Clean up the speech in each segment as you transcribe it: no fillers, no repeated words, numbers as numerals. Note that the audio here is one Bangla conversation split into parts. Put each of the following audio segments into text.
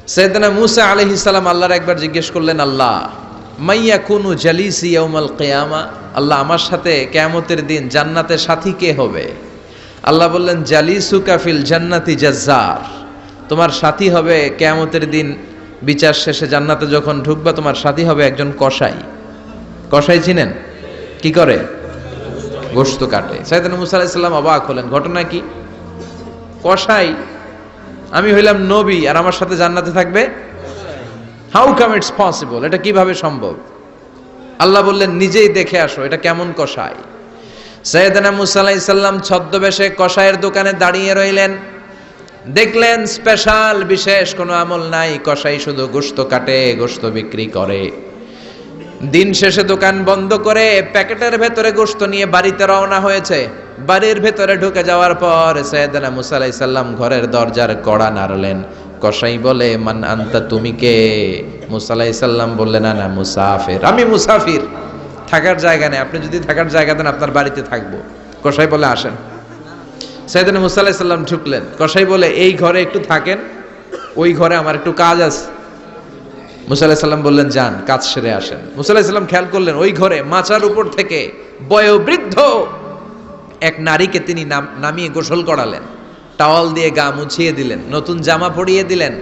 সাইয়েদনা মূসা আলাইহিস সালাম আল্লাহর একবার জিজ্ঞেস করলেন, আল্লাহ মাইয়াকুনু জালিসি ইয়াউমাল কিয়ামা, আল্লাহ আমার সাথে কিয়ামতের দিন জান্নাতের সাথী কে হবে? আল্লাহ বললেন, জালিসুকা ফিল জান্নাতি জাজ্জার, তোমার সাথী হবে কিয়ামতের দিন বিচার শেষে জান্নাতে যখন ঢুকবা তোমার সাথী হবে একজন কসাই। কসাই চিনেন? কি করে? গোশত কাটে। সাইয়েদনা মূসা আলাইহিস সালাম অবাক হলেন, ঘটনা কি? কসাই? আমি হইলাম নবী আর আমার সাথে জান্নাতে থাকবে? হাউ কাম ইটস পসিবল, এটা কিভাবে সম্ভব? আল্লাহ বললেন, নিজেই দেখে আসো এটা কেমন কসাই। সাইয়েদনা মূসা আলাইহিস সালাম ছদ্মবেশে কসাইয়ের দোকানে দাঁড়িয়ে রইলেন। দেখলেন স্পেশাল বিশেষ কোনো আমল নাই, কসাই শুধু গোশত কাটে, গোশত বিক্রি করে। দিন শেষে দোকান বন্ধ করে প্যাকেটের ভেতরে গোশত নিয়ে বাড়িতে রওনা হয়েছে। বাড়ির ভেতরে ঢুকে যাওয়ার পর সাইয়েদনা মূসা আলাইহিস সালাম ঘরের দরজার কড়া নাড়লেন। কসাই বলে, মান আনতা, তুমি কে? মূসা আলাইহিস সালাম বললেন, আনা মুসাফির, আমি মুসাফির, থাকার জায়গা নেই, আপনি যদি থাকার জায়গা দেন আপনার বাড়িতে থাকবো। কসাই বলে, আসেন। সাইয়েদনা মূসা আলাইহিস সালাম ঢুকলেন। কসাই বলে, এই ঘরে একটু থাকেন, ওই ঘরে আমার একটু কাজ আছে। মূসা আলাইহিস সালাম বললেন, যান, কাজ সেরে আসেন। মূসা আলাইহিস সালাম খেয়াল করলেন ওই ঘরে মাচার উপর থেকে বয়োবৃদ্ধ এক নারীকে তিনি নামিয়ে গোসল করালেন, টাওয়াল দিয়ে গা মুছিয়ে দিলেন, নতুন জামা পরিয়ে দিলেন।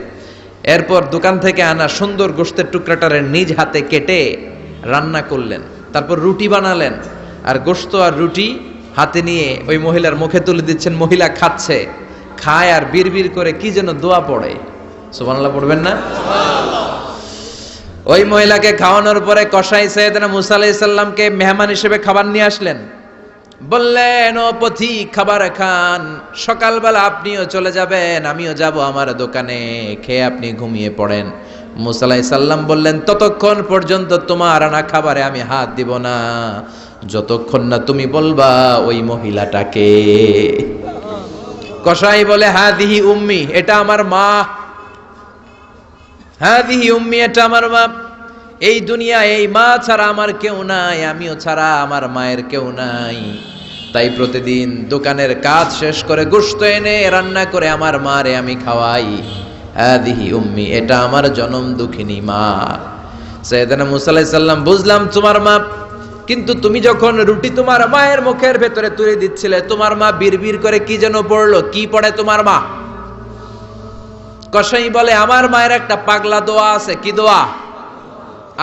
এরপর দোকান থেকে আনা সুন্দর গোশতের টুকরাটারে নিজ হাতে কেটে রান্না করলেন। তারপর রুটি বানালেন আর গোশত আর রুটি হাতে নিয়ে ওই মহিলার মুখে তুলে দিচ্ছেন। মহিলা খাচ্ছে, খায় আর বিড়বিড় করে কি যেন দোয়া পড়ে। সুবহানাল্লাহ পড়বেন না? ওই মহিলাকে খাওয়ানোর পরে কসাই সাইয়েদনা মূসা আলাইহিস সালামকে মেহমান হিসেবে খাবার নিয়ে আসলেন। বললেন, ও পথিক, খাবার খান, সকালবেলা আপনিও চলে যাবেন, আমিও যাব আমার দোকানে, খেয়ে আপনি ঘুমিয়ে পড়েন। মূসা আলাইহিস সালাম বললেন, ততক্ষণ পর্যন্ত তোমার আনা খাবারে আমি হাত দিব না যতক্ষণ না তুমি বলবা ওই মহিলাটাকে। কসাই বলে, হাদিহি উম্মি, এটা আমার মা। হাদিহি উম্মি, এটা আমার মা। এই দুনিয়ায় এই মা ছাড়া আমার কেউ নাই, আমিও ছাড়া আমার মায়ের কেউ নাই। তাই প্রতিদিন দোকানের কাজ শেষ করে গোশত এনে রান্না করে আমার মারে আমি খাওয়াই। হাদিহি উম্মি, এটা আমার জনম দুঃখিনী মা। সাইয়েদনা মূসা আলাইহিস সালাম, বুঝলাম তোমার মা, কিন্তু তুমি যখন রুটি তোমার মায়ের মুখের ভেতরে তুলে দিচ্ছিলে, তোমার মা বিড়বিড় করে কি যেন পড়লো, কি পড়ে তোমার মা? কসাই বলে, আমার মায়ের একটা পাগলা দোয়া আছে। কি দোয়া?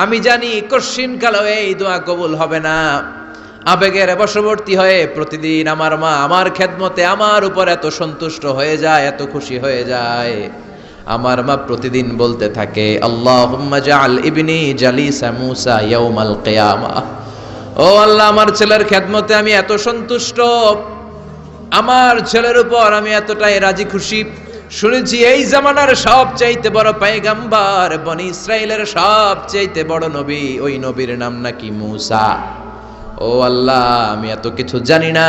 আমি জানি কশিন কালো এই দোয়া কবুল হবে না। আবেগের বশবর্তী হয়ে প্রতিদিন আমার মা আমার খেদমতে আমার উপর এত সন্তুষ্ট হয়ে যায়, এত খুশি হয়ে যায়। আমার মা প্রতিদিন বলতে থাকে, আল্লাহুম্মা জাআল ইবনি জালিসা মূসা ইয়াউমাল কিয়ামা। ও আল্লাহ, আমার ছেলের খেদমতে আমি এত সন্তুষ্ট, আমার ছেলের উপর আমি এতটাই রাজি খুশি। শুনেছি এই জামানার সবচাইতে বড় পয়গম্বর, বনি ইসরাইলের সবচাইতে বড় নবী, ওই নবীর নাম নাকি মূসা। ও আল্লাহ, আমি এত কিছু জানি না,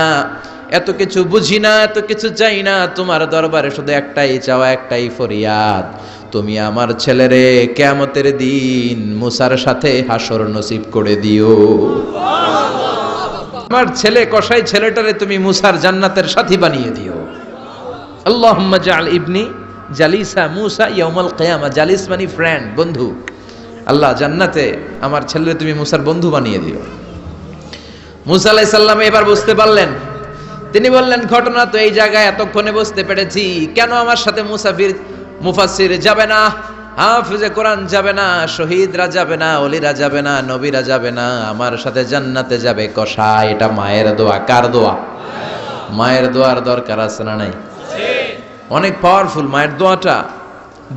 এত কিছু বুঝি না, এত কিছু চাই না, তোমার দরবারে শুধু একটাই চাওয়া, একটাই ফরিয়াদ, তুমি আমার ছেলেরে কিয়ামতের দিন মূসার সাথে হাসর নসিব করে দিও। আমার ছেলে কসাই ছেলেটারে তুমি মূসার জান্নাতের সাথী বানিয়ে দিও। আল্লাহুম্মা জাআল ইবনি জালিসা মূসা ইয়াউমাল কিয়ামা। জালিস মানে ফ্রেন্ড, বন্ধু। আল্লাহ, জান্নাতে আমার ছেলেরে তুমি মূসার বন্ধু বানিয়ে দিও। মূসা আলাইহিস সালাম এবার বুঝতে পারলেন। তিনি বললেন, ঘটনা তো এই জায়গায় এতক্ষণে বুঝতে পেরেছি, কেন আমার সাথে মুফাসসির যাবে না, হাফেজে কোরআন যাবে না, শহীদরা যাবে না, ওলিরা যাবে না, নবীরা যাবে না, আমার সাথে জান্নাতে যাবে কসাই। এটা মায়ের দোয়া। কার দোয়া? মায়ের দোয়ার দরকার আছে না নাই? অনেক পাওয়ারফুল মায়ের দোয়াটা।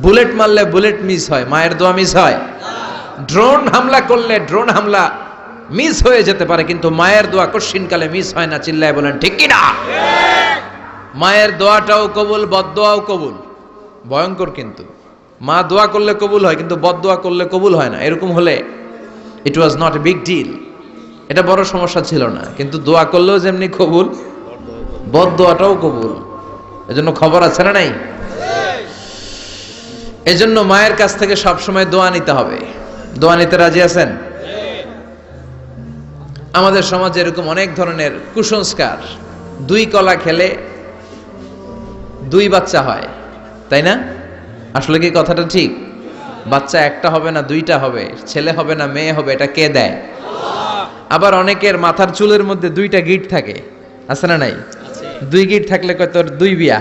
বুলেট মারলে বুলেট মিস হয়, মায়ের দোয়া মিস হয়? ড্রোন হামলা করলে ড্রোন হামলা মিস হয়ে যেতে পারে, কিন্তু মায়ের দোয়া কশিনকালে মিস হয় না। চিল্লায় বলেন ঠিক কি না? মায়ের দোয়াটাও কবুল, বদদোয়াও কবুল। ভয়ঙ্কর কিন্তু। মা দোয়া করলে কবুল হয়, কিন্তু বদদোয়া করলে কবুল হয় না। এরকম হলে it was not a big deal, এটা বড় সমস্যা ছিল না। কিন্তু দোয়া করলেও যেমনি কবুল, বদদোয়াটাও কবুল। এজন্য খবর আছে না নাই? এজন্য মায়ের কাছ থেকে সবসময় দোয়া নিতে হবে। দোয়া নিতে রাজি আছেন? আমাদের সমাজে এরকম অনেক ধরনের কুসংস্কার। 2 কলা খেলে 2 বাচ্চা হয়, তাই না? আসলে কি কথাটা ঠিক? বাচ্চা একটা হবে না দুইটা হবে, ছেলে হবে না মেয়ে হবে, এটা কে দেয়? আবার অনেকের মাথার চুলের মধ্যে দুইটা গিট থাকে, আছে না নাই? দুই গিট থাকলে কয় তোর দুই বিয়া,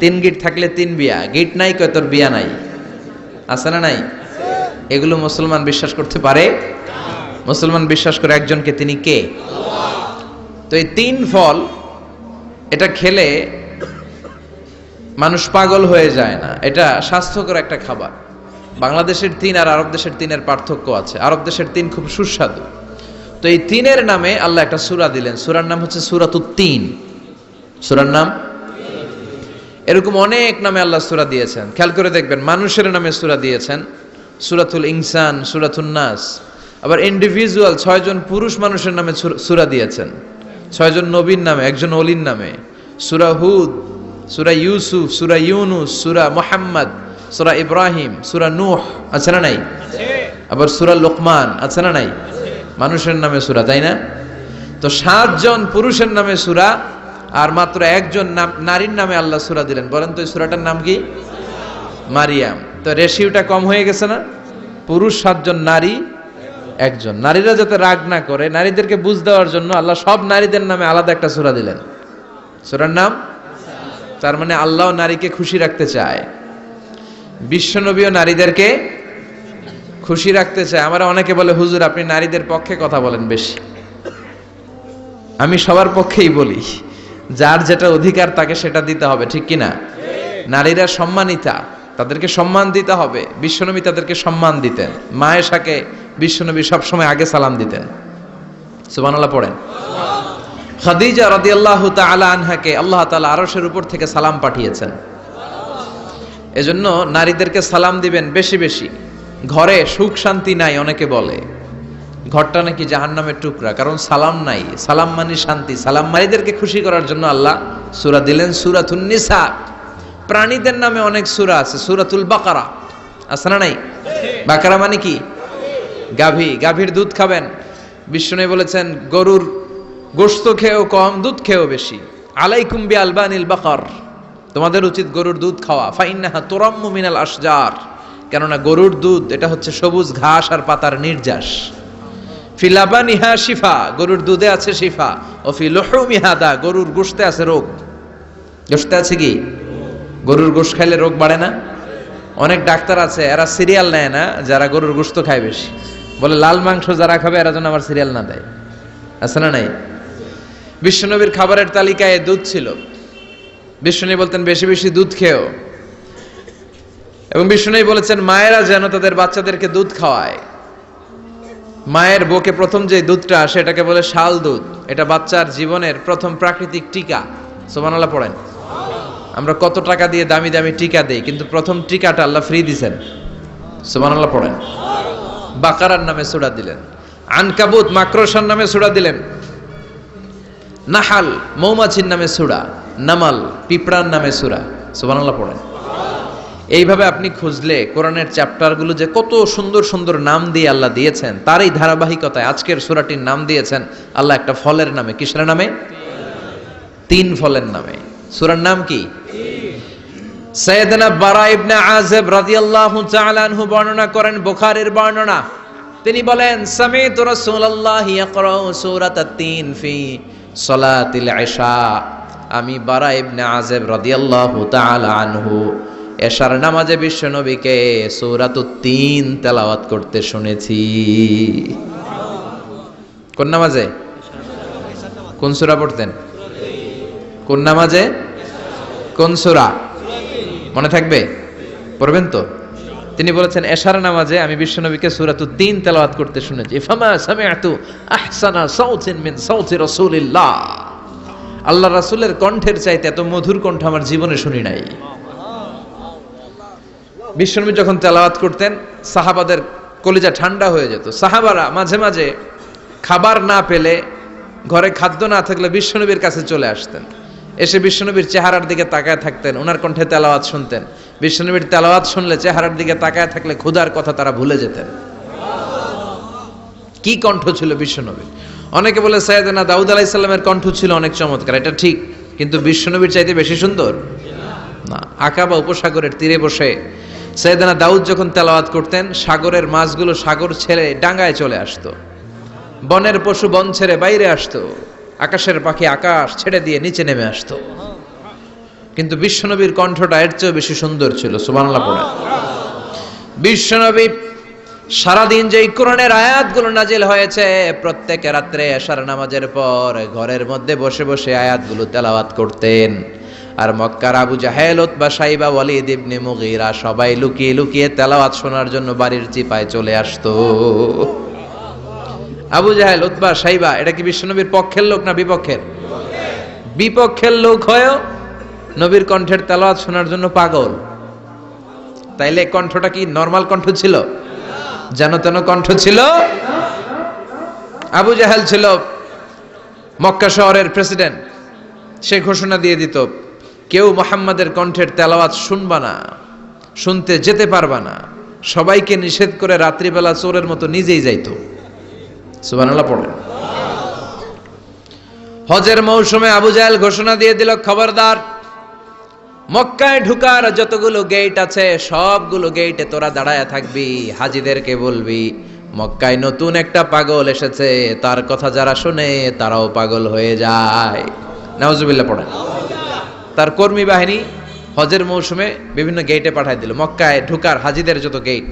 তিন গিট থাকলে তিন বিয়া, গিট নাই কয় তোর বিয়া নাই, আছে না নাই? এগুলো মুসলমান বিশ্বাস করতে পারে? মুসলমান বিশ্বাস করে একজনকে, তিনি কে? তো এই তিন ফল এটা খেলে মানুষ পাগল হয়ে যায় না, এটা স্বাস্থ্যকর একটা খাবার। বাংলাদেশের তিন আর আরব দেশের তিনের পার্থক্য আছে। আরব দেশের তিন খুব সুস্বাদু। তো এই তিনের নামে আল্লাহ একটা সূরা দিলেন, সূরার নাম হচ্ছে সূরাতুত তিন। সূরার নাম এরকম অনেক নামে আল্লাহ সূরা দিয়েছেন, খেয়াল করে দেখবেন। মানুষের নামে সূরা দিয়েছেন, সূরাতুল ইনসান, সূরাতুন নাস। আবার ইন্ডিভিজুয়াল 6 জন পুরুষ মানুষের নামে সূরা দিয়েছেন, 6 জন নবীর নামে, একজন ওলির নামে। সূরা হুদ, সূরা ইউসুফ, সূরা ইউনুস, সূরা মুহাম্মদ, সূরা ইব্রাহিম, সূরা নূহ, আছে না নাই? আবার সূরা লোকমান, আছে না নাই? মানুষের নামে সূরা, তাই না? তো 7 জন পুরুষের নামে সূরা আর মাত্র একজন নারীর নামে আল্লাহ সূরা দিলেন। বলেন তো এই সূরাটার নাম কি? মারিয়াম। তো রেশিওটা কম হয়ে গেছে না? পুরুষ 7 জন, নারী একজন। নারীরা যাতে রাগ না করে, নারীদেরকে বুঝ দেওয়ার জন্য আল্লাহ সব নারীদের নামে আলাদা একটা সূরা দিলেন। সূরার নাম, তার মানে আল্লাহ নারীকে খুশি রাখতে চায়, বিশ্বনবীও নারীদেরকে খুশি রাখতে চায়। আমরা অনেকে বলে, হুজুর আপনি নারীদের পক্ষে কথা বলেন বেশি। আমি সবার পক্ষেই বলি, যার যেটা অধিকার তাকে সেটা দিতে হবে, ঠিক কিনা? নারীরা সম্মানিতা, তাদেরকে সম্মান দিতে হবে। বিশ্বনবী তাদেরকে সম্মান দিতেন। মা আয়েশাকে বিশ্বনবী সবসময় আগে সালাম দিতেন। সুবহানাল্লাহ পড়েন। খাদিজা রাদিয়াল্লাহু তাআলা আনহাকে আল্লাহ তাআলা আরশের উপর থেকে সালাম পাঠিয়েছেন। এজন্য নারীদেরকে সালাম দিবেন বেশি বেশি। ঘরে সুখ শান্তি নাই, অনেকে বলে ঘরটা নাকি জাহান্নামের টুকরা, কারণ সালাম নাই। সালাম মানে শান্তি। সালাম নারীদেরকে খুশি করার জন্য আল্লাহ সূরা দিলেন, সূরাতুন নিসা। প্রাণীদের নামে অনেক সূরা আছে, সূরাতুল বাকারা, আছে না নাই? বাকারা মানে কি? গাভী। গাভীর দুধ খাবেন। বিষ্ণু বলেছেন, গরুর গোশত খেয়েও কম, দুধ খেয়েও বেশি। আলাইকুম বিআলবানিল বাকার, তোমাদের উচিত গরুর দুধ খাওয়া। ফাইন্নাহা তুরাম্মু মিনাল আশজার, কেননা গরুর দুধ এটা হচ্ছে সবুজ ঘাস আর পাতার নির্যাস। ফি লাবানিহা শিফা, গরুর দুধে আছে শিফা। ও ফি লুহুমিহা দা, গরুর গোশতে আছে রোগ। গোশতে আছে কি? গরুর গোশত খাইলে রোগ বাড়ে না? অনেক ডাক্তার আছে, এরা সিরিয়াল নেয় না, যারা গরুর গোশত খায় বেশি। বলে লাল মাংস যারা খাবে এরা যেন আমার সিরিয়াল না দেয়, আছে না নাই? বিশ্বনবীর খাবারের তালিকায় দুধ ছিল। বিশ্বনবী বলতেন বেশি বেশি দুধ খেও। এবং বিশ্বনবী বলেছেন মায়েরা যেন তাদের বাচ্চাদেরকে দুধ খাওয়ায়। মায়ের বুকে প্রথম যে দুধটা আসে এটাকে বলে শাল দুধ। এটা বাচ্চার জীবনের প্রথম প্রাকৃতিক টিকা। সুবহানাল্লাহ পড়েন। আমরা কত টাকা দিয়ে দামি দামি টিকা দেই, কিন্তু প্রথম টিকাটা আল্লাহ ফ্রি দিয়েছেন। সুবহানাল্লাহ পড়েন। বাকারার নামে সূরা দিলেন, আনকাবুত মাকড়সার নামে সূরা দিলেন, নাহাল মৌমাছির নামে সূরা, নামাল পিঁপড়ার নামে সূরা। সুবহানাল্লাহ পড়েন। এইভাবে আপনি খুঁজলে কোরআনের চ্যাপ্টারগুলো যে কত সুন্দর সুন্দর নাম দিয়ে আল্লাহ দিয়েছেন, তার এই ধারাবাহিকতায় আজকের সূরাটির নাম দিয়েছেন আল্লাহ একটা ফলের নামে। কিসের নামে? তিন ফলের নামে। সূরার নাম কি? সাইয়েদনা বারা ইবনে আযিব রাদিয়াল্লাহু তাআলা আনহু বর্ণনা করেন, বুখারীর বর্ণনা। তিনি বলেন, সামি'তু রাসূলুল্লাহি ইয়াকরাউ সূরাতাত তিন ফি সালাতিল ইশা। আমি বারা ইবনে আযিব রাদিয়াল্লাহু তাআলা আনহু এশার নামাজে বিশ্বনবীকে সূরাতুত তিন তেলাওয়াত করতে শুনেছি। কোন নামাজে? কোন সূরা পড়তেন? কোন নামাজে? কোন সূরা? মনে থাকবে? পড়বেন তো? তিনি বলেছেন এশার নামাজে আমি বিশ্বনবীকে সূরাতুত তিন তেলাওয়াত করতে শুনেছি। ফামা সামি'তু আহসানা সাউতিন মিন সাউতি রাসূলিল্লাহ। আল্লাহর রাসূলের কণ্ঠের চাইতে এত মধুর কণ্ঠ আমার জীবনে শুনি নাই। বিশ্বনবী যখন তেলাওয়াত করতেন সাহাবাদের কলিজা ঠান্ডা হয়ে যেত। সাহাবারা মাঝে মাঝে খাবার না পেলে, ঘরে খাদ্য না থাকলে বিশ্বনবীর কাছে চলে আসতেন। এসে বিশ্বনবীর চেহারার দিকে তাকায় থাকতেন, ওনার কণ্ঠে তেলাওয়াত শুনতেন। বিশ্বনবীর তেলাওয়াত শুনলে চেহারার দিকে তাকায় থাকলে ক্ষুধার কথা তারা ভুলে যেতেন। কি কণ্ঠ ছিল বিশ্বনবীর! অনেকে বলে সাইয়েদনা দাউদ আলাইহিস সালামের কণ্ঠ ছিল অনেক চমৎকার, এটা ঠিক, কিন্তু বিশ্বনবীর চাইতে বেশি সুন্দর? না, আকাবা উপসাগরের তীরে বসে সাইয়েদনা দাউদ যখন তেলাওয়াত করতেন, সাগরের মাছগুলো সাগর ছেড়ে ডাঙায় চলে আসতো, বনের পশু বন ছেড়ে বাইরে আসতো, আকাশের পাখি আকাশ ছেড়ে দিয়ে নিচে নেমে আসতো। কিন্তু বিশ্বনবীর কণ্ঠটা এর চেয়েও বেশি সুন্দর ছিল। সুবহানাল্লাহ পড়েন। বিশ্বনবী সারাদিন যেই কোরআনের আয়াতগুলো নাজিল হয়েছে, প্রত্যেক রাত্রে এশার নামাজের পর ঘরের মধ্যে বসে বসে আয়াতগুলো তেলাওয়াত করতেন। আর মক্কার আবু জাহেল, উতবা, শাইবা, ওয়ালিদ ইবনে মুগীরা সবাই লুকিয়ে লুকিয়ে তেলাওয়াত শোনার জন্য বাড়ির চিপায় চলে আসতো। আবু জাহেল, উতবা, শাইবা এটা কি বিশ্বনবীর পক্ষের লোক না বিপক্ষের? বিপক্ষের লোক হয়েও নবীর কণ্ঠের তেলাওয়াত শোনার জন্য পাগল। তাইলে কণ্ঠটা কি নরমাল কণ্ঠ ছিল? যেন তেন কণ্ঠ ছিল? আবু জাহেল ছিল মক্কা শহরের প্রেসিডেন্ট। সে ঘোষণা দিয়ে দিত, কেউ মুহাম্মাদের কণ্ঠের তেলাওয়াত শুনবা না, শুনতে যেতে পারবা না। সবাইকে নিষেধ করে রাত্রিবেলা চোরের মতো নিজেই যাইতো। সুবহানাল্লাহ পড়েন। হজের মৌসুমে আবু জাহেল ঘোষণা দিয়ে দিল, খবরদার, মক্কায় ঢুকার যতগুলো গেট আছে সবগুলো গেটে তোরা দাঁড়ায় থাকবি, হাজিদেরকে বলবি মক্কায় নতুন একটা পাগল এসেছে, তার কথা যারা শুনে তারাও পাগল হয়ে যায়। নাউজুবিল্লাহ পড়েন। তার কর্মী বাহিনী হজের মৌসুমে বিভিন্ন গেটে পাঠায় দিল। মক্কায় ঢুকার হাজিদের যত গেট,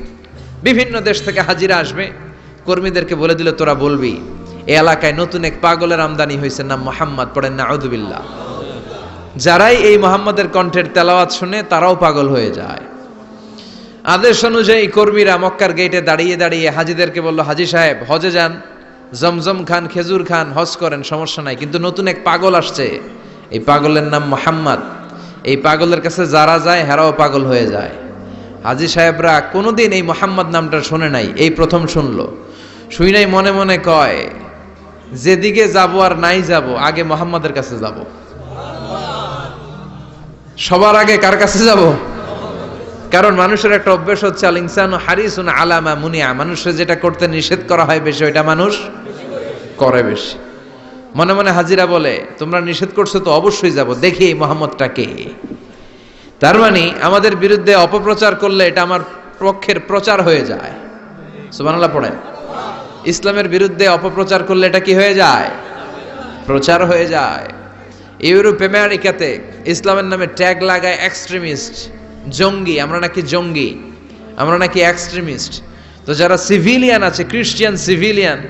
বিভিন্ন দেশ থেকে হাজিরা আসবে, কর্মীদেরকে বলে দিল তোরা বলবি এই এলাকায় নতুন এক পাগলের আমদানি হয়েছে, নাম মুহাম্মদ। পড়েন নাউযুবিল্লাহ। যারাই এই মুহাম্মাদের কণ্ঠের তেলাওয়াত শুনে তারাও পাগল হয়ে যায়। আদেশ অনুযায়ী কর্মীরা মক্কার গেটে দাঁড়িয়ে দাঁড়িয়ে হাজিদেরকে বলল, হাজি সাহেব হজে যান, জমজম খান, খেজুর খান, হজ করেন, সমস্যা নাই, কিন্তু নতুন এক পাগল আসছে, এই পাগলের নাম মুহাম্মদ। এই পাগলের কাছে যারা যায় হেরাও পাগল হয়ে যায়। হাজি সাহেবরা কোনোদিন এই মুহাম্মদ নামটা শোনে নাই, এই প্রথম শুনলো। শুই নাই মনে মনে কয়, যেদিকে যাব আর নাই যাব, আগে মুহাম্মাদের কাছে যাব। সবার আগে কার কাছে যাব? কারণ মানুষের একটা অভ্যাস হচ্ছে, আল ইনসানু হারিসুন আলা মা মুনিয়া, মানুষের যেটা করতে নিষেধ করা হয় বেশি, ওইটা মানুষ করে বেশি। মনে মনে হাজিরা বলে, তোমরা নিষেধ করছো তো অবশ্যই যাব, দেখি এই মুহাম্মদটা কে। তার মানে আমাদের বিরুদ্ধে অপপ্রচার করলে এটা আমার পক্ষের প্রচার হয়ে যায়। সুবহানাল্লাহ পড়েন। ইসলামের বিরুদ্ধে অপপ্রচার করলে এটা কি হয়ে যায়? প্রচার হয়ে যায়। ইউরোপ আমেরিকাতে ইসলামের নামে ট্যাগ লাগায় এক্সট্রিমিস্ট, জঙ্গি। আমরা নাকি জঙ্গি, আমরা নাকি এক্সট্রিমিস্ট। তো যারা সিভিলিয়ান আছে, ক্রিশ্চিয়ান সিভিলিয়ান,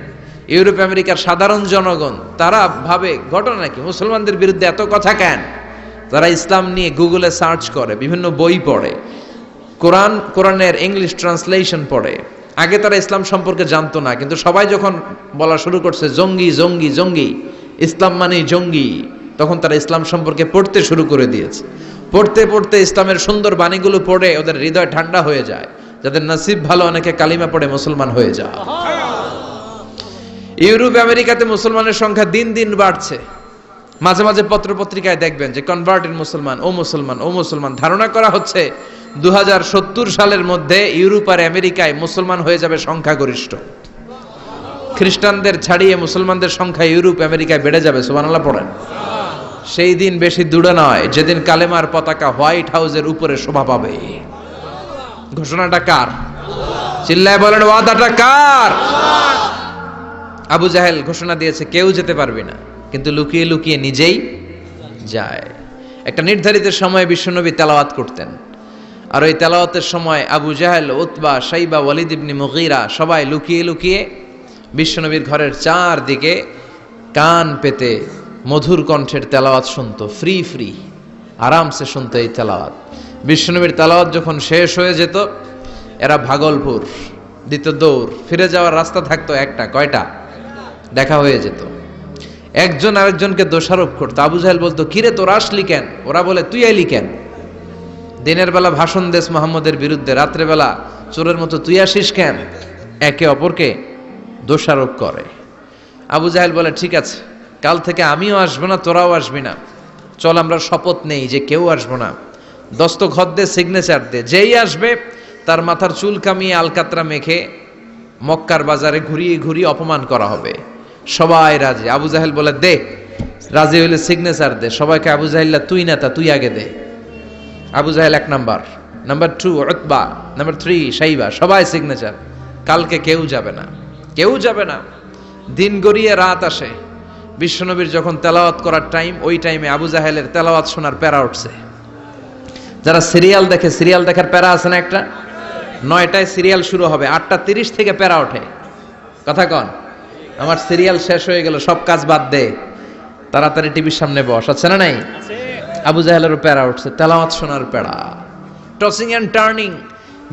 ইউরোপ আমেরিকার সাধারণ জনগণ, তারা ভাবে ঘটনা নাকি মুসলমানদের বিরুদ্ধে এত কথা কেন? তারা ইসলাম নিয়ে গুগলে সার্চ করে, বিভিন্ন বই পড়ে, কোরআনের ইংলিশ ট্রান্সলেশন পড়ে। আগে তারা ইসলাম সম্পর্কে জানতো না, কিন্তু সবাই যখন বলা শুরু করছে জঙ্গি জঙ্গি জঙ্গি, ইসলাম মানে জঙ্গি, তখন তারা ইসলাম সম্পর্কে পড়তে শুরু করে দিয়েছে। পড়তে পড়তে ইসলামের সুন্দর বাণীগুলো পড়ে ওদের হৃদয় ঠান্ডা হয়ে যায়। যাদের নসিব ভালো, অনেকে কালিমা পড়ে মুসলমান হয়ে যায়। ইউরোপ আমেরিকাতে মুসলমানের সংখ্যা দিন দিন বাড়ছে। মাঝে মাঝে পত্র পত্রিকায় দেখবেন যে কনভার্টেড মুসলমান, ও মুসলমান, ও মুসলমান। ধারণা করা হচ্ছে 2070 সালের মধ্যে ইউরোপ আর আমেরিকায় মুসলমান হয়ে যাবে সংখ্যাগরিষ্ঠ। খ্রিস্টানদের ছাড়িয়ে মুসলমানদের সংখ্যা ইউরোপ আমেরিকায় বেড়ে যাবে। সুবহানাল্লাহ পড়েন। সেই দিন বেশি দূরে নয়, যেদিন কালেমার পতাকা হোয়াইট হাউসের উপরে শোভা পাবে। ঘোষণাটা কার? চিল্লায় বলেন, ওয়াদাটা কার? আবু জাহেল ঘোষণা দিয়েছে, কেউ যেতে পারবে না, কিন্তু লুকিয়ে লুকিয়ে নিজেই যায়। একটা নির্ধারিত সময়ে বিশ্বনবী তেলাওয়াত করতেন, আর ওই তেলাওয়াতের সময় আবু জাহেল, উতবা, শাইবা, ওয়ালিদ ইবনে মুগীরা সবাই লুকিয়ে লুকিয়ে বিশ্বনবীর ঘরের চারদিকে কান পেতে মধুর কণ্ঠের তেলাওয়াত শুনতো। ফ্রি ফ্রি আরামসে শুনতো এই তেলাওয়াত। বিশ্বনবীর তেলাওয়াত যখন শেষ হয়ে যেত, এরা ভাগলপুর দিত দৌড়। ফিরে যাওয়ার রাস্তা থাকতো একটা, কয়টা? দেখা হয়ে যেত। একজন আরেকজনকে দোষারোপ করতো। আবু জাহেল বলতো, কিরে তোরা আসলি কেন? ওরা বলে, তুই আইলি কেন? দিনের বেলা ভাষণ দেশ মোহাম্মদের বিরুদ্ধে, রাত্রেবেলা চোরের মতো তুই আসিস কেন? একে অপরকে দোষারোপ করে। আবু জাহেল বলে, ঠিক আছে, কাল থেকে আমিও আসবো না, তোরাও আসবি না। চল আমরা শপথ নেই যে কেউ আসবো না। দস্তখত দে, সিগনেচার দে, যেই আসবে তার মাথার চুল কামিয়ে আলকাতরা মেখে মক্কার বাজারে ঘুরিয়ে ঘুরিয়ে অপমান করা হবে। সবাই রাজি। আবু জাহেল বলে, দে, রাজি হইলে সিগনেচার দে। সবাইকে আবু জাহেল্লা, তুই না তা তুই আগে দে। আবু জাহেল 1 নাম্বার, নাম্বার 2 উতবা, নাম্বার 3 শাইবা, সবাই সিগনেচার। কালকে কেউ যাবে না, কেউ যাবে না। দিন গড়িয়ে রাত আসে, বিশ্বনবীর যখন তেলাওয়াত করার টাইম, ওই টাইমে আবু জাহেলের তেলাওয়াত শোনার প্যারা উঠছে। যারা সিরিয়াল দেখে, সিরিয়াল দেখার প্যারা আছে না একটা, 9টায় সিরিয়াল শুরু হবে, 8:30 থেকে প্যারা ওঠে। কথা কন, আমার সিরিয়াল শেষ হয়ে গেল, সব কাজ বাদ দে, তাড়াতাড়ি টিভির সামনে বস, আছে না নাই? আবু জাহেলেরও প্যারা উঠছে, তেলাওয়াত শোনার প্যারা। টসিং অ্যান্ড টার্নিং,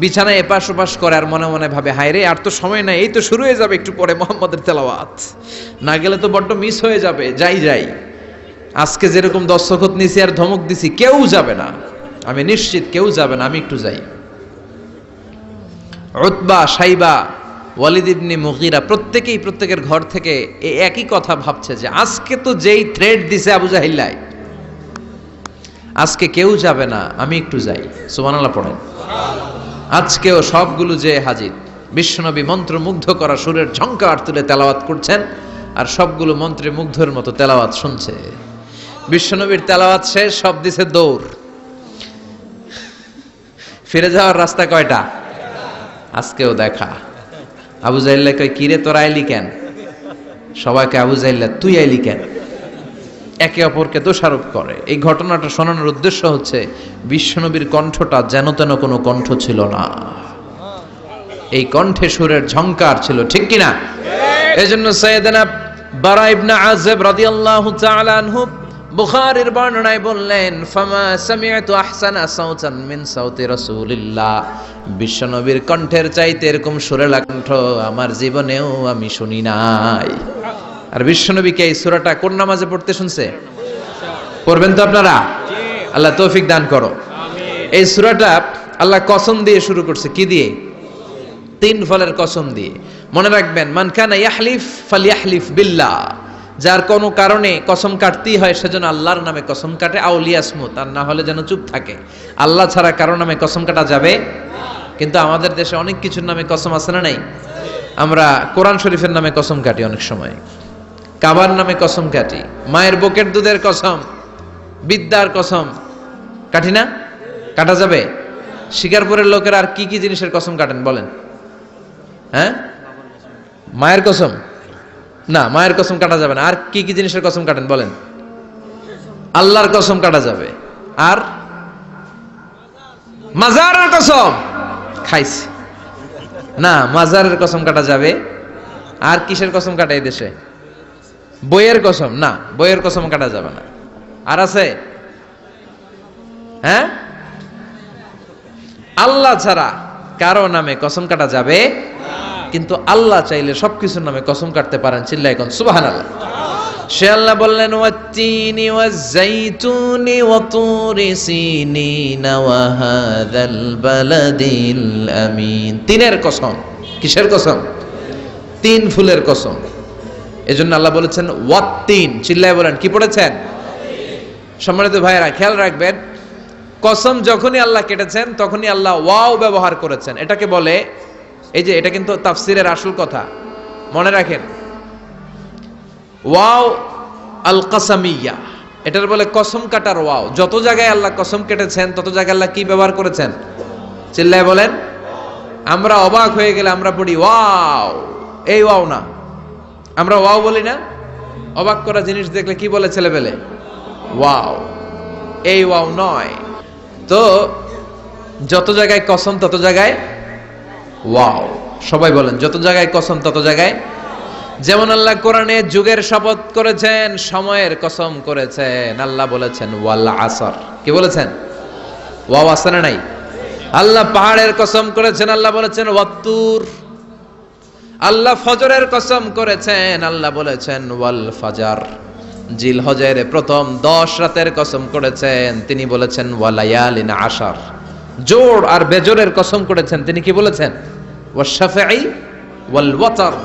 বিছানায় এপাশ ওপাশ করে আর মনে মনে ভাবে, হায় রে, আর তো সময় নাই, এই তো শুরু হয়ে যাবে একটু পরে মুহাম্মদের তেলাওয়াত, না গেলে তো বড্ড মিস হয়ে যাবে। যাই আজকে যেরকম দস্তখত নিছি আর ধমক দিছি, কেউ যাবে না, আমি নিশ্চিত কেউ যাবে না, আমি একটু যাই। উতবা, শাইবা, ওয়ালিদ ইবনে মুগীরা প্রত্যেকেই প্রত্যেকের ঘর থেকে এই একই কথা ভাবছে যে আজকে তো যেই থ্রেড দিছে আবু জাহিল্লাই, আজকে কেউ যাবে না, আমি একটু যাই। সুবহানাল্লাহ পড়েন। আজকেও সবগুলো যে হাজির, বিশ্বনবী মন্ত্রমুগ্ধ করা সুরের ঝংকার তুলে তেলাওয়াত করছেন, আর সবগুলো মন্ত্রে মুগ্ধের মতো তেলাওয়াত শুনছে। বিশ্বনবীর তেলাওয়াত শেষ, সব দিছে দৌড়। ফিরে যাওয়ার রাস্তা কয়টা? আজকেও দেখা। আবু জাহিল্লা কয়, কিরে তোরা আইলি কেন? সবাইকে আবু জাহিল্লা তুই আইলি কেন, একে অপরকে দোষারোপ করে। এই ঘটনাটা শোনানোর উদ্দেশ্য হচ্ছে বিশ্বনবীর কণ্ঠটা যেন তেন কোনো কণ্ঠ ছিল না, এই কণ্ঠে সুরের ঝংকার ছিল, ঠিক কিনা? এজন্য সাইয়েদনা বারা ইবনে আযিব রাদিয়াল্লাহু তাআলা আনহু বুখারীর বর্ণনায় বললেন, ফামা সামি'তু আহসানা সাওতান মিন সাওতি রাসূলিল্লাহ, বিশ্বনবীর কণ্ঠের চাইতে এরকম সুরেলা কণ্ঠ আমার জীবনেও আমি শুনি নাই। আর বিশ্বনবীকে এই সূরাটা কোন নামাজে পড়তে শুনছে? পড়বেন তো আপনারা? আল্লাহ তৌফিক দান করো। এই সূরাটা আল্লাহ কসম দিয়ে শুরু করছে, কি দিয়ে? 3 ফলের কসম দিয়ে। মনে রাখবেন, মান কানা ইয়াহলিফ ফালইয়াহলিফ বিল্লাহ, যার কোনো কারণে কসম কাটতেই হয় সেজন্য আল্লাহর নামে কসম কাটে, আউলিয়াসমুত, আর না হলে যেন চুপ থাকে। আল্লাহ ছাড়া কারো নামে কসম কাটা যাবে? কিন্তু আমাদের দেশে অনেক কিছুর নামে কসম আছে না নাই? আমরা কোরআন শরীফের নামে কসম কাটি, অনেক সময় কাবার নামে কসম কাটি, মায়ের বুকের দুধের কসম, বিদ্যার কসম কাটি না? কাটা যাবে? শিকারপুরের লোকেরা আর কি কি জিনিসের কসম কাটেন বলেন? হ্যাঁ, মায়ের কসম না, মায়ের কসম কাটা যাবে না। আর কি কি জিনিসের কসম কাটেন বলেন? আল্লাহর কসম কাটা যাবে। আর মাজারের কসম খাইছি না, মাজারের কসম কাটা যাবে। আর কিসের কসম কাটা এই দেশে? বইয়ের কসম না, বইয়ের কসম কাটা যাবে না। আর আছে? হ্যাঁ, আল্লাহ ছাড়া কারো নামে কসম কাটা যাবে, কিন্তু আল্লাহ চাইলে সবকিছুর নামে কসম কাটতে পারেন। চিল্লায় কোন সুবহানাল্লাহ। সে আল্লাহ বললেন, ওয়াত-তিনি ওয়াজ-যাইতুনি ওয়া তুরি সিনিনা ওয়া হাযাল বালাদিল আমিন। 3-এর কসম। কিসের কসম? 3 ফুলের কসম। এজন্য আল্লাহ বলেছেন ওয়াত-তিন। চিল্লায় বলেন, কি পড়েছেন? সম্মানিত ভাইয়েরা, খেয়াল রাখবেন, কসম যখনই আল্লাহ কেটেছেন তখনই আল্লাহ ওয়াও ব্যবহার করেছেন। এটাকে বলে, এই যে এটা কিন্তু তাফসিরের আসল কথা, মনে রাখেন, ওয়াও আল কাসামিয়া, এটার বলে কসম কাটার ওয়াও। যত জায়গায় আল্লাহ কসম কেটেছেন তত জায়গায় আল্লাহ কি ব্যবহার করেছেন? চিল্লায় বলেন। আমরা অবাক হয়ে গেলে আমরা পড়ি ওয়াও, এই ওয়াও না, আমরা ওয়াও বলি না? অবাক করা জিনিস দেখলে কি বলে ছেলেবেলে? ওয়াও, এই ওয়াও নয়। তো যত জায়গায় কসম তত জায়গায় ওয়াও। সবাই বলেন, যত জায়গায় কসম তত জায়গায়। যেমন আল্লাহ কোরআনে যুগের শপথ করেছেন, সময়ের কসম করেছেন। আল্লাহ বলেছেন ওয়াল আসর। কি বলেছেন? ওয়াও আছে না নাই? আল্লাহ পাহাড়ের কসম করেছেন, আল্লাহ বলেছেন ওয়াত্তুর। আল্লাহ ফজরের কসম করেছেন, আল্লাহ বলেছেন ওয়াল ফাজার। জিলহজের প্রথম 10 রাতের কসম করেছেন, তিনি বলেছেন ওয়ালায়ালিন আশার। জোড় আর বেজোরের কসম করেছেন, তিনি কি বলেছেন? ওয়াশফাঈ ওয়াল ওয়াতর।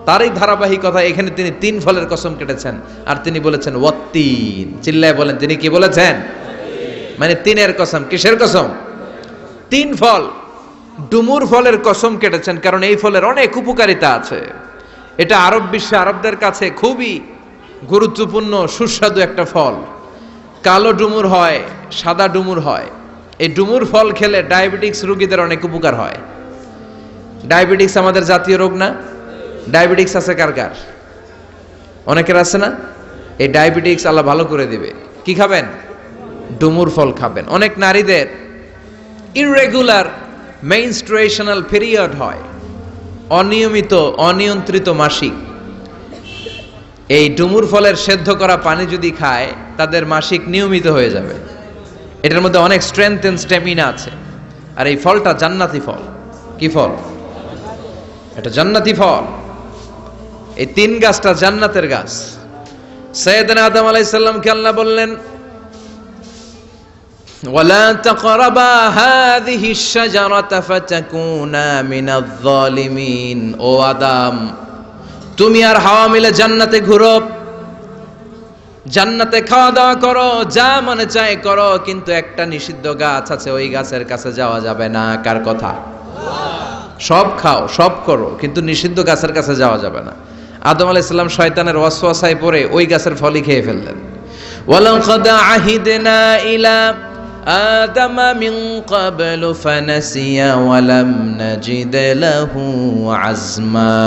তারই ধারাবাহিকতা এখানে তিনি 3 ফলের কসম কেটেছেন, আর তিনি বলেছেন ওয়াত্তিন। চিল্লায় বলেন, তিনি কি বলেছেন? মানে 3-এর কসম। কিসের কসম? 3 ফল। ডুমুর ফলের কসম কেটেছেন, কারণ এই ফলের অনেক উপকারিতা আছে। এটা আরব বিশ্বে আরবদের কাছে খুবই গুরুত্বপূর্ণ সুস্বাদু একটা ফল। কালো ডুমুর হয়, সাদা ডুমুর হয়। এই ডুমুর ফল খেলে ডায়াবেটিক্স রোগীদের অনেক উপকার হয়। ডায়াবেটিক্স আমাদের জাতীয় রোগ না? ডায়াবেটিক্স আছে কার কার? অনেকের আছে না? এই ডায়াবেটিক্স আল্লাহ ভালো করে দিবে। কি খাবেন? ডুমুর ফল খাবেন। অনেক নারীদের ইররেগুলার মেনস্ট্রুয়েশনাল পিরিয়ড হয়, অনিয়মিত অনিয়ন্ত্রিত মাসিক। এই ডুমুর ফলের সেদ্ধ করা পানি যদি খায় তাদের মাসিক নিয়মিত হয়ে যাবে। এটার মধ্যে অনেক স্ট্রেংথ এন্ড স্ট্যামিনা আছে। আর এই ফলটা জান্নাতি ফল। কি ফল? এটা জান্নাতি ফল। এই তিন গাছটা জান্নাতের গাছ। সাইয়েদনা আদম আলাইহিস সালামকে আল্লাহ বললেন, ওয়ালা তাকরাবা হাযিহি আশ-শাজারাতা ফাতাকুনা মিনাজ যালিমিন। ও আদম, তুমি আর হাওয়া মিলে জান্নাতে ঘুরো, জান্নাতে খাওয়া দাওয়া করো, যা মনে চায় করো, কিন্তু একটা নিষিদ্ধ গাছ আছে, ওই গাছের কাছে যাওয়া যাবে না। কার কথা? সব খাও, সব করো, কিন্তু নিষিদ্ধ গাছের কাছে যাওয়া যাবে না। আদম আলাইহিস সালাম শয়তানের ওয়াসওয়াসায় পড়ে ওই গাছের ফলই খেয়ে ফেললেন। ওয়ালাকাদ আহিদনা ইলা আদামা মিন ক্বাবলু ফানাসিয়া ওয়া লাম নাজিদ লাহু আজমা।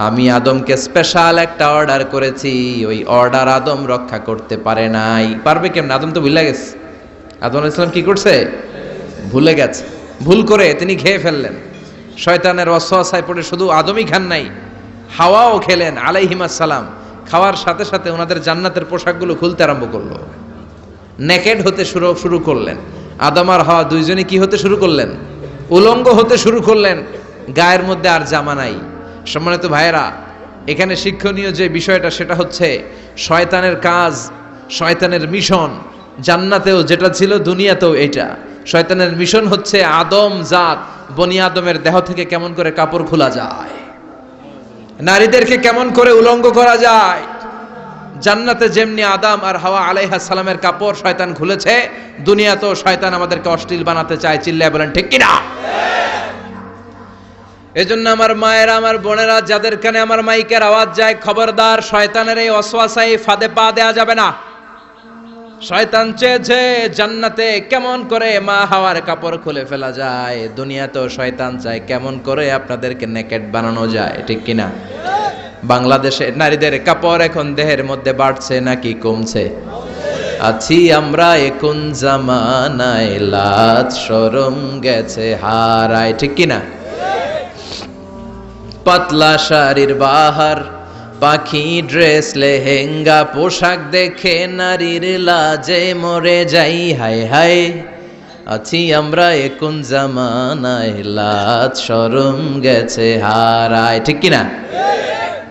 আমি আদমকে স্পেশাল একটা অর্ডার করেছি, ওই অর্ডার আদম রক্ষা করতে পারে নাই। পারবে কেমন? আদম তো ভুলে গেছে। আদম আলাইহিস সালাম কি করছে? ভুলে গেছে। ভুল করে তিনি খেয়ে ফেললেন। শয়তানের ওয়াসওয়াসায় পড়ে শুধু আদমই খান নাই, হাওয়াও খেলেন আলাইহিমাস সালাম। খাওয়ার সাথে সাথে ওনাদের জান্নাতের পোশাকগুলো খুলতে আরম্ভ করলো, নেকেড হতে শুরু করলেন। আদম আর হাওয়া দুইজনই কি হতে শুরু করলেন? উলঙ্গ হতে শুরু করলেন। গায়ের মধ্যে আর জামা নাই। সম্মানিত ভাইয়েরা, এখানে শিক্ষণীয় যে বিষয়টা সেটা হচ্ছে শয়তানের কাজ, শয়তানের মিশন জান্নাতেও যেটা ছিল দুনিয়াতেও এটা। শয়তানের মিশন হচ্ছে আদম জাত, বনি আদমের দেহ থেকে কেমন করে কাপড় খোলা যায়, নারীদেরকে কেমন করে উলঙ্গ করা যায়। জান্নাতে যেমনি আদম আর হাওয়া আলাইহিস সালামের কাপড় শয়তান খুলেছে, দুনিয়াতেও শয়তান আমাদেরকে অশ্লীল বানাতে চায়। চিল্লায় বলেন ঠিক কিনা? এজন্য আমার মায়েরা, আমার বোনেরা, যাদের কানে আমার মাইকের আওয়াজ যায়, খবরদার, শয়তানের এই ওয়াসওয়াসায় ফাঁদে পা দেয়া যাবে না। শয়তান চেয়েছে জান্নাতে কেমন করে মা হাওয়ার কাপড় খুলে ফেলা যায়, দুনিয়াতেও শয়তান চায় কেমন করে আপনাদেরকে নেকেড বানানো যায়। ঠিক কিনা? বাংলাদেশে নারীদের কাপড় এখন দেহের মধ্যে বাড়ছে নাকি কমছে? আছি আমরা এখন জামানায়, লাজ শরম গেছে হারায়। ঠিক কিনা? পাতলা শাড়ির বাহার, পাখি ড্রেস, লেহেঙ্গা পোশাক দেখে নারীর লাজে মরে যাই। হায় হায়, আছি আমরা এখন জামানায়, লাজ শরম গেছে হারায়। ঠিক কিনা?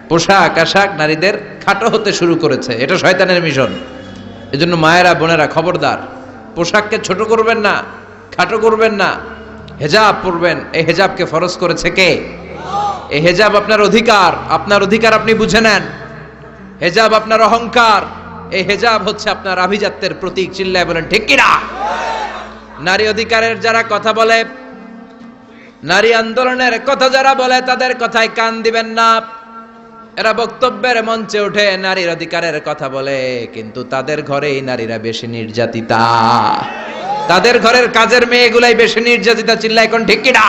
পোশাক আশাক নারীদের খাটো হতে শুরু করেছে। এটা শয়তানের মিশন। এজন্য মায়েরা, বোনেরা, খবরদার, পোশাককে ছোট করবেন না, খাটো করবেন না। হেজাব পরবেন। এই হেজাবকে ফরজ করেছে কে? এই হেজাব আপনার অধিকার। আপনার অধিকার আপনি বুঝে নেন। হেজাব আপনার অহংকার। এই হেজাব হচ্ছে আপনার আভিজাত্যের প্রতীক। চিল্লায় বলেন ঠিক কিনা? নারী অধিকারের যারা কথা বলে, নারী আন্দোলনের কথা যারা বলে, তাদের কথায় কান দিবেন না। এরা বক্তব্যের মঞ্চে উঠে নারীর অধিকারের কথা বলে, কিন্তু তাদের ঘরেই নারীরা বেশি নির্যাতিতা। তাদের ঘরের কাজের মেয়েগুলাই বেশি নির্যাতিতা। চিল্লায় কোন ঠিক কিনা?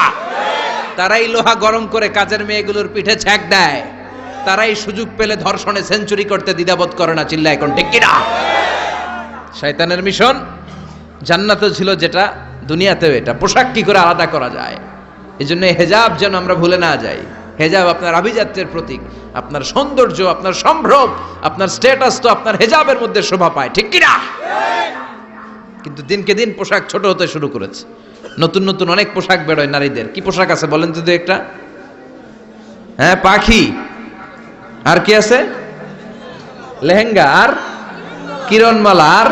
তারাই লোহা গরম করে কাজের মেয়েগুলোর পিঠে ছ্যাঁক দেয়। তারাই সুযোগ পেলে ধর্ষণে সেঞ্চুরি করতে দ্বিধাবোধ করে না। চিল্লায় এখন ঠিক কিনা? শয়তানের মিশন জান্নাতেও ছিল যেটা, দুনিয়াতেও এটা। পোশাক কি করে আলাদা করা যায়? এই জন্য হেজাব যেন আমরা ভুলে না যাই। হেজাব আপনার আভিজাত্যের প্রতীক, আপনার সৌন্দর্য, আপনার সম্ভ্রম, আপনার স্ট্যাটাস তো আপনার হেজাবের মধ্যে শোভা পায়। ঠিক কিনা? কিন্তু দিনকে দিন পোশাক ছোট হতে শুরু করেছে। নতুন নতুন অনেক পোশাক বেরোয় নারীদের। কি পোশাক আছে বলেন তো একটা? হ্যাঁ, পাখি। আর কি আছে? লেহেঙ্গা আর কিরণমালা। আর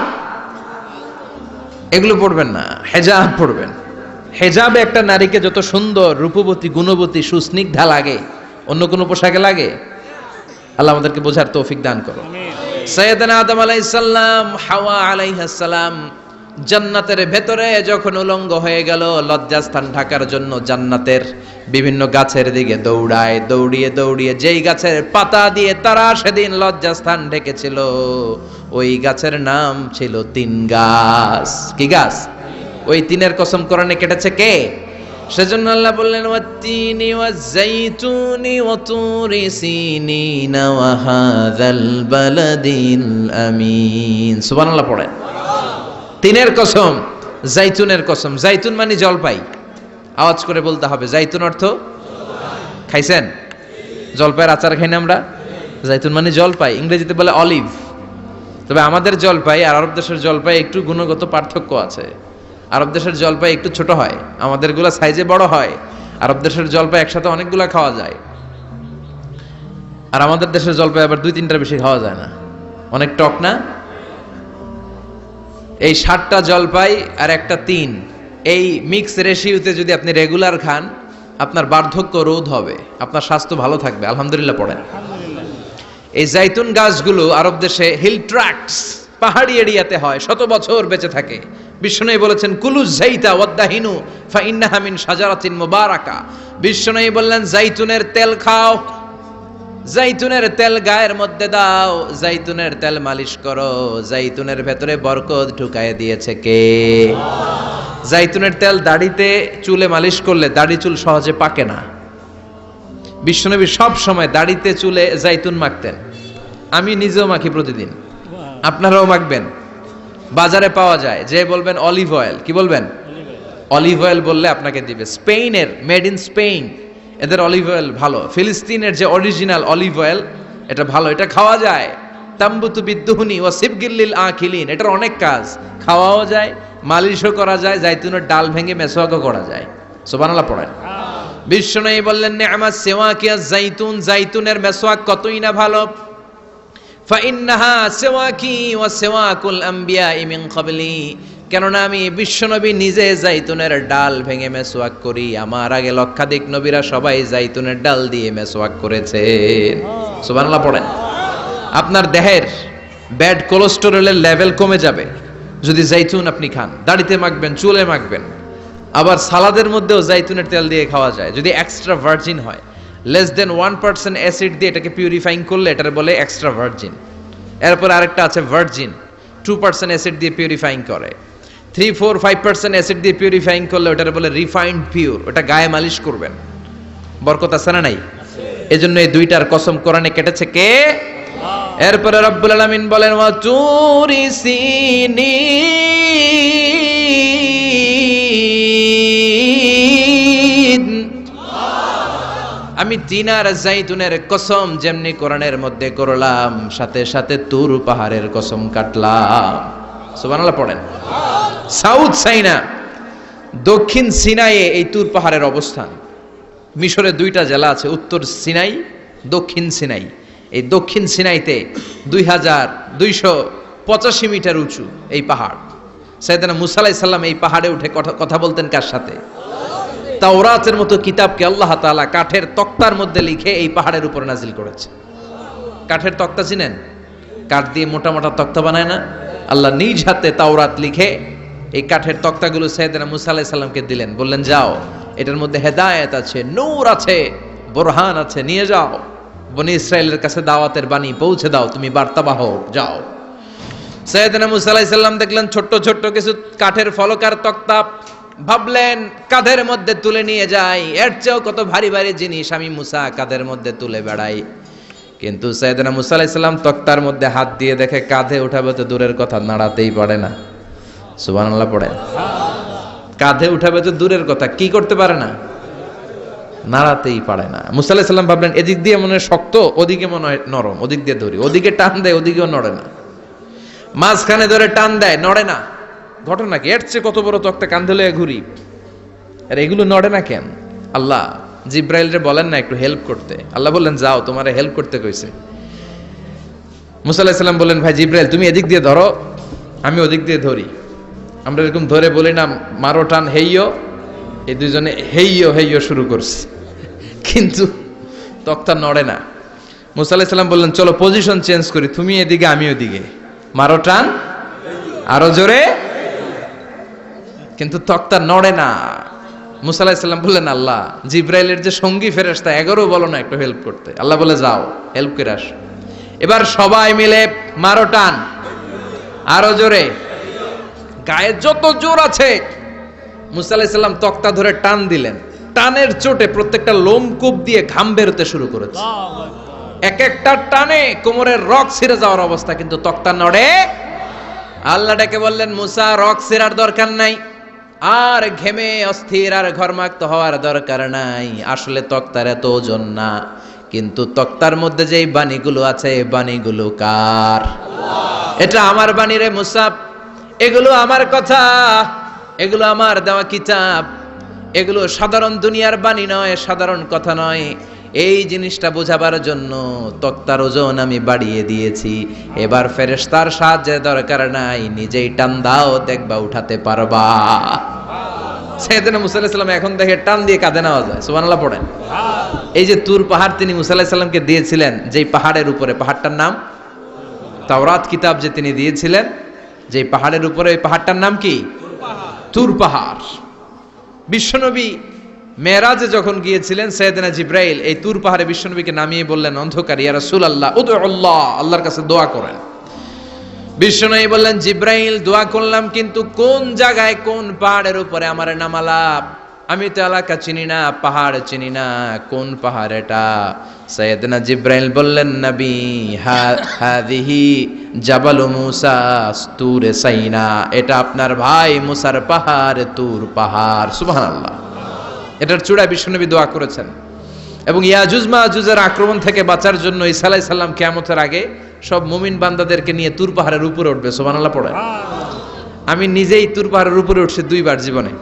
এগুলো পড়বেন না, হেজাব পড়বেন। হেজাবে একটা নারীকে যত সুন্দর, রূপবতী, গুণবতী, সুস্নিগ্ধা লাগে, অন্য কোনো পোশাকে লাগে? আল্লাহ আমাদেরকে বোঝার তৌফিক দান করো। সাইয়েদনা আদম আলাইহিস সালাম, হাওয়া আলাইহিস সালাম জান্নাতের ভেতরে যখন উলঙ্গ হয়ে গেল, লজ্জাস্থান ঢাকার জন্য জান্নাতের বিভিন্ন গাছের দিকে দৌড়ায়। দৌড়িয়ে দৌড়িয়ে যেই গাছের পাতা দিয়ে তারা সেদিন লজ্জাস্থান ঢেকেছিল, ওই গাছের নাম ছিল তিন গাছ। কি গাছ? ওই তিনের কসম কোরআনে কেটেছে কে? সেজন্য আল্লাহ বললেন ওয়াত-তিনি ওয়াজ-যাইতুনি ওয়া তুরি সিনিনা ওয়া হাযাল বালাদিল আমিন। সুবহানাল্লাহ পড়েন। তিনের কসম, জাইতুনের কসম। জাইতুন মানে জলপাই। আওয়াজ করে বলতে হবে, জাইতুন অর্থ খাইছেন? জলপাইয়ের আচার খাই না আমরা? জাইতুন মানে জলপাই, ইংরেজিতে বলে অলিভ। তবে আমাদের জলপাই আর আরব দেশের জলপাই একটু গুণগত পার্থক্য আছে। আরব দেশের জলপাই একটু ছোট হয়, আমাদেরগুলো সাইজে বড় হয়। আরব দেশের জলপাই একসাথে অনেকগুলা খাওয়া যায়, আর আমাদের দেশের জলপাই আবার 2-3টার বেশি খাওয়া যায় না, অনেক টক না? এই 7টা জলপাই আর একটা 3, এই মিক্স রেশিওতে যদি আপনি রেগুলার খান, আপনার বার্ধক্য রোধ হবে, আপনার স্বাস্থ্য ভালো থাকবে। আলহামদুলিল্লাহ পড়েন। এই জাইতুন গাছগুলো আরব দেশে হিল ট্র্যাক্টস, পাহাড়ি এরিয়াতে হয়, 100 বছর বেঁচে থাকে। বিশ্বনবী বলেছেন কুলু যাইতা ওয়াদাহিনু ফাইন্নাহা মিন শাজারাতিন মুবারাকা। বিশ্বনবী বললেন জাইতুনের তেল খাও, জাইতুনের তেল গায়ের মধ্যে দাও, জাইতুনের তেল মালিশ করো, জাইতুনের ভেতরে বরকত ঢুকায় দিয়েছে কে? জাইতুনের তেল দাড়িতে চুলে মালিশ করলে দাড়ি চুল সহজে পাকে না। বিশ্বনবী সব সময় দাড়িতে চুলে জাইতুন মাখতেন। আমি নিজেও মাখি প্রতিদিন, আপনারাও মাখবেন। বাজারে পাওয়া যায়, যে বলবেন অলিভ অয়েল, কি বলবেন? অলিভ অয়েল বললে আপনাকে দিবে। স্পেনের, মেড ইন স্পেন, এদের অলিভ অয়েল ভালো। ফিলিস্তিনের যে অরিজিনাল অলিভ অয়েল, এটা ভালো, এটা খাওয়া যায়। তাম্বুতু বিদ্দুহুনি ওয়া সিবগিল্লিল আখিলিন, এটার অনেক কাজ, খাওয়াও যায়, মালিশও করা যায়, জাইতুনের ডাল ভেঙে মেসওয়াকও করা যায়। সুবহানাল্লাহ পড়েন। বিশ্বনবী বললেন নি'মাস সিওয়াকিয়া জাইতুন, জাইতুনের মেসওয়াক কতই না ভালো। ফাইন্নাহা সিওয়াকি ওয়া সিওয়াকুল আমবিয়াই মিন ক্বাবলি, কেননা আমি বিশ্বনবী নিজে জাইতুনের ডাল ভেঙে মেসওয়াক করি, আমার আগে লক্ষাধিক নবীরা সবাই জাইতুনের ডাল দিয়ে মেসওয়াক করেছেন। সুবহানাল্লাহ পড়েন। আপনার দেহের ব্যাড কোলেস্টেরলের লেভেল কমে যাবে যদি জাইতুন আপনি খান। দাড়িতে মাখবেন, চুলে মাখবেন, আবার সালাদের মধ্যেও জাইতুনের তেল দিয়ে খাওয়া যায় যদি এক্সট্রা ভার্জিন হয়। লেস দেন 1% অ্যাসিড দিয়ে এটাকে পিউরিফাইং করলে এটার বলে এক্সট্রা ভার্জিন। এরপর আরেকটা আছে ভার্জিন, 2% অ্যাসিড দিয়ে পিউরিফাইং করে। 3-4-5% অ্যাসিড দিয়ে পিউরিফাইং করলে ওটার বলে রিফাইন্ড পিওর, ওটা গায়ে মালিশ করবেন। বরকত আছে না নাই? এজন্য এই দুইটার কসম কোরআনে কেটেছে কে? এরপরে রব্বুল আলামিন বলেন ওয়া তুরি সিনিন, আমি তিন আর জাইতুনের কসম যেমনি কোরআনের মধ্যে করলাম, সাথে সাথে তুর পাহাড়ের কসম কাটলাম। সুবহানাল্লাহ পড়েন। সাউথ সাইনা, দক্ষিণ সিনাইয়ে এই তুর পাহাড়ের অবস্থান। মিশরের 2টা জেলা আছে, উত্তর সিনাই, দক্ষিণ সিনাই। এই দক্ষিণ সিনাইতে 2285 মিটার উঁচু এই পাহাড়। সাইয়েদনা মুসা আলাইহিস সালাম এই পাহাড়ে উঠে কথা বলতেন কার সাথে? তাওরাতের মতো কিতাবকে আল্লাহ তাআলা কাঠের তক্তার মধ্যে লিখে এই পাহাড়ের উপর নাজিল করেছে। কাঠের তক্তা চিনেন? কাঠ দিয়ে মোটা মোটা তক্তা বানায় না? আল্লাহ নিজ হাতে তাওরাত লিখে এই কাঠের তক্তাগুলো সাইয়েদনা মুসা আলাইহিস সালামকে দিলেন, বললেন যাও, এটার মধ্যে হেদায়েত আছে, নূর আছে, বুরহান আছে, নিয়ে যাও, বনি ইসরায়েলের কাছে দাওয়াতের বাণী পৌঁছে দাও, তুমি বার্তাবাহক, যাও। সাইয়েদনা মুসা আলাইহিস সালাম দেখলেন ছোট্ট ছোট্ট কিছু কাঠের ফলকার তক্তা, ভাবলেন কাঁধের মধ্যে তুলে নিয়ে যাই, এর চেয়েও কত ভারী ভারী জিনিস আমি মুসা কাঁধের মধ্যে তুলে বেড়াই। কিন্তু সাইয়েদনা মুসা আলাইহিস সালাম তক্তার মধ্যে হাত দিয়ে দেখে কাঁধে উঠাবে তো দূরের কথা, নাড়াতেই পারে না। সুবহানাল্লাহ পড়েন। কাঁধে উঠাবে তো দূরের কথা, কি করতে পারে না? নাড়াতেই পারে না। মুসা আলাইহিস সালাম ভাবলেন এদিক দিয়ে মনে হয় শক্ত, ওদিকে মনে হয় নরম, ওদিক দিয়ে ধরি, ওদিকে টান দেয়, ওদিকেও নড়ে না, মাঝখানে ধরে টান দেয়, নড়ে না। ঘটনা কি? এর চেয়ে কত বড় তক্তা কাঁধে লয়ে ঘুরি, আর এগুলো নড়ে না কেন? আল্লাহ জিব্রাইলরে বলেন না একটু হেল্প করতে? আল্লাহ বললেন যাও, তোমারে হেল্প করতে কইছে। মুসা আলাইহিস সালাম বললেন ভাই জিব্রাইল তুমি এদিক দিয়ে ধরো, আমি ওদিক দিয়ে ধরি। আমরা এরকম ধরে বলি না মারো টান হেইয়ো, এই দুইজনে হেইয়ো হেইয়ো শুরু করছে, কিন্তু তক্তা নড়ে না। মুসা আলাইহিস সালাম বললেন চলো পজিশন চেঞ্জ করি, তুমি এদিকে আমি ওদিকে, মারো টান আরো জোরে, কিন্তু তক্তা নড়ে না। মুসা আলাইহিস সালাম বললেন আল্লাহ জিব্রাইলের যে সঙ্গী ফেরেশতা 11 বলো না একটু হেল্প করতে। আল্লাহ বলে যাও হেল্প করে আসো। এবার সবাই মিলে মারো টান আরো জোরে, গায়ে যত জোর আছে মুসা আলাইহিস সালাম তক্তা ধরে টান দিলেন, টানের চোটে প্রত্যেকটা লোমকূপ দিয়ে ঘাম বেরোতে শুরু করেছে। এক একটা টানে কোমরের রক ছিঁড়ে যাওয়ার অবস্থা, কিন্তু তক্তা নড়ে। আল্লাহ ডেকে বললেন, মুসা রক ছিঁড়ার দরকার নাই, আর ঘেমে অস্থির আর ঘর্মাক্ত হওয়ার দরকার নাই। আসলে তক্তার এত ওজন না, কিন্তু তক্তার মধ্যে যেই বাণীগুলো আছে, এই বাণীগুলো কার? এটা আমার বাণী রে মুসা, এগুলো আমার কথা, এগুলো আমার দেওয়া কিতাব, এগুলো সাধারণ দুনিয়ার বাণী নয়, সাধারণ কথা নয়। এই জিনিসটা বোঝাবার জন্য তক্তার ওজন আমি বাড়িয়ে দিয়েছি। এবার ফেরেশতার সাহায্যের দরকার নাই, নিজেই টান দাও, দেখবা উঠাতে পারবা। সাইয়েদনা মুসা আলাইহিস সালাম এখন দেখে টান দিয়ে কাঁধে নেওয়া যায়। সুবহানাল্লাহ পড়েন। এই যে তুর পাহাড় তিনি মুসা আলাইহিস সালামকে দিয়েছিলেন, যেই পাহাড়ের উপরে, পাহাড়টার নাম তাওরাত কিতাব যে তিনি দিয়েছিলেন, যেই পাহাড়ের উপরে, ওই পাহাড়টার নাম কি? তুর পাহাড়। বিশ্বনবী মেরাজে যখন গিয়েছিলেন, সাইয়েদনা জিব্রাইল এই তুর পাহাড়ে বিশ্বনবীকে নামিয়ে বললেন, অন্ধকার, ইয়া রাসূলুল্লাহ উদউল্লাহ, আল্লাহর কাছে দোয়া করেন। বিশ্বনবী বললেন, জিব্রাইল দোয়া করলাম, কিন্তু কোন জায়গায় কোন পাহাড়ের উপরে আমারে নামালাম? আমি তো এলাকা চিনি না, পাহাড় চিনি না, কোন পাহাড় এটা? সাইয়েদনা জিব্রাইল বললেন, নবী হাদিহি জাবালু মুসা তুরে সাইনা, এটা আপনার ভাই মুসার পাহাড়, তুর পাহাড়। সুবহানাল্লাহ। এটার চূড়ায় বিশ্বনবী দোয়া করেছেন। এবং ইয়াজুজ মাজুজের আক্রমণ থেকে বাঁচার জন্য ঈসা আলাইহিস সালাম কিয়ামতের আগে সব মুমিন বান্দাদেরকে নিয়ে তুর পাহাড়ের উপরে উঠবে। সুবহানাল্লাহ পড়ে। আমি নিজেই তুর পাহাড়ের উপরে উঠছি 2 বার জীবনে।